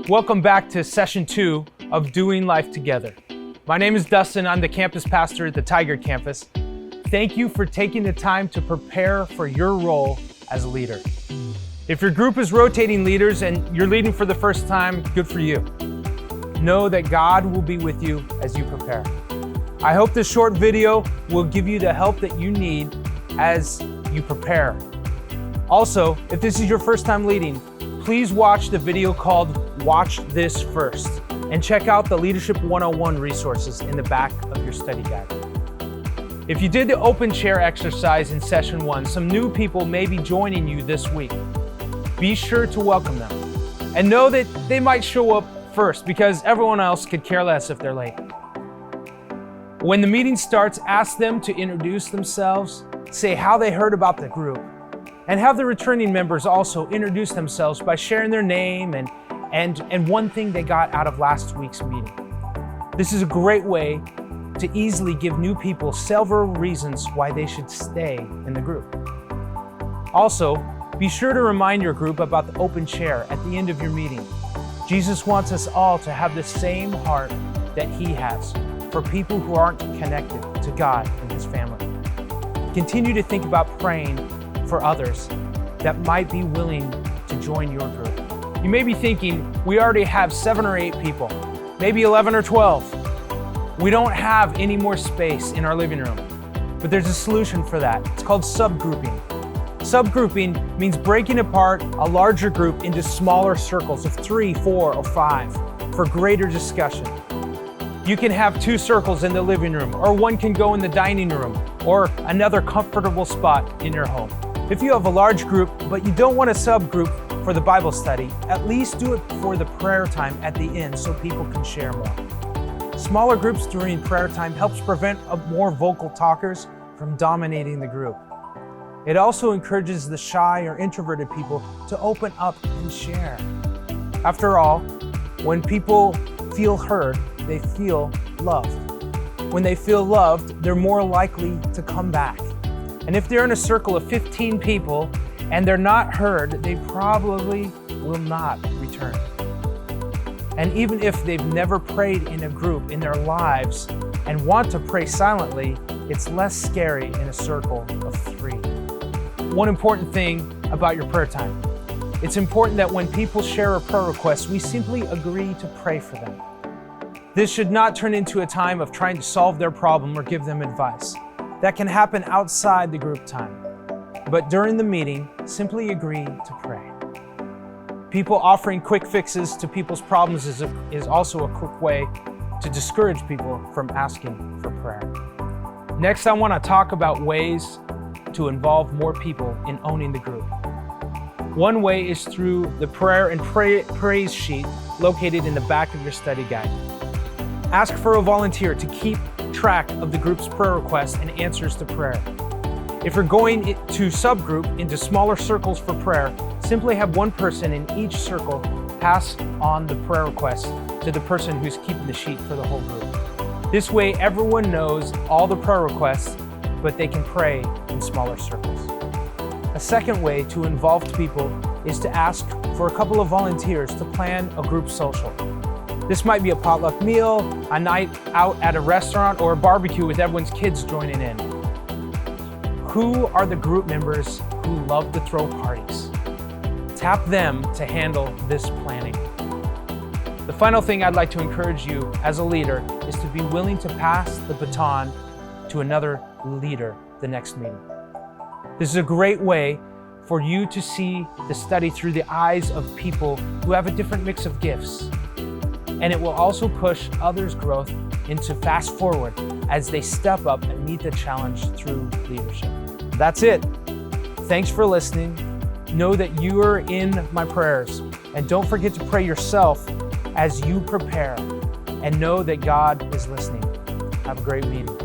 Welcome back to session 2 of Doing Life Together. My name is Dustin. I'm the campus pastor at the Tigard campus. Thank you for taking the time to prepare for your role as a leader. If your group is rotating leaders and you're leading for the first time, good for you. Know that God will be with you as you prepare. I hope this short video will give you the help that you need as you prepare. Also, if this is your first time leading, please watch the video called Watch This First and check out the Leadership 101 resources in the back of your study guide. If you did the open chair exercise in session 1, some new people may be joining you this week. Be sure to welcome them and know that they might show up first because everyone else could care less if they're late. When the meeting starts, ask them to introduce themselves, say how they heard about the group, and have the returning members also introduce themselves by sharing their name and one thing they got out of last week's meeting. This is a great way to easily give new people several reasons why they should stay in the group. Also, be sure to remind your group about the open chair at the end of your meeting. Jesus wants us all to have the same heart that He has for people who aren't connected to God and His family. Continue to think about praying for others that might be willing to join your group. You may be thinking, we already have 7 or 8 people, maybe 11 or 12. We don't have any more space in our living room, but there's a solution for that. It's called subgrouping. Subgrouping means breaking apart a larger group into smaller circles of 3, 4, or 5 for greater discussion. You can have 2 circles in the living room, or one can go in the dining room, or another comfortable spot in your home. If you have a large group, but you don't want a subgroup for the Bible study, at least do it for the prayer time at the end so people can share more. Smaller groups during prayer time helps prevent more vocal talkers from dominating the group. It also encourages the shy or introverted people to open up and share. After all, when people feel heard, they feel loved. When they feel loved, they're more likely to come back. And if they're in a circle of 15 people and they're not heard, they probably will not return. And even if they've never prayed in a group in their lives and want to pray silently, it's less scary in a circle of 3. One important thing about your prayer time. It's important that when people share a prayer request, we simply agree to pray for them. This should not turn into a time of trying to solve their problem or give them advice. That can happen outside the group time. But during the meeting, simply agree to pray. People offering quick fixes to people's problems is also a quick way to discourage people from asking for prayer. Next, I want to talk about ways to involve more people in owning the group. One way is through the prayer and praise sheet located in the back of your study guide. Ask for a volunteer to keep track of the group's prayer requests and answers to prayer. If you're going to subgroup into smaller circles for prayer, simply have one person in each circle pass on the prayer request to the person who's keeping the sheet for the whole group. This way, everyone knows all the prayer requests, but they can pray in smaller circles. A second way to involve people is to ask for a couple of volunteers to plan a group social. This might be a potluck meal, a night out at a restaurant, or a barbecue with everyone's kids joining in. Who are the group members who love to throw parties? Tap them to handle this planning. The final thing I'd like to encourage you as a leader is to be willing to pass the baton to another leader the next meeting. This is a great way for you to see the study through the eyes of people who have a different mix of gifts. And it will also push others' growth into fast forward as they step up and meet the challenge through leadership. That's it. Thanks for listening. Know that you are in my prayers. And don't forget to pray yourself as you prepare. And know that God is listening. Have a great meeting.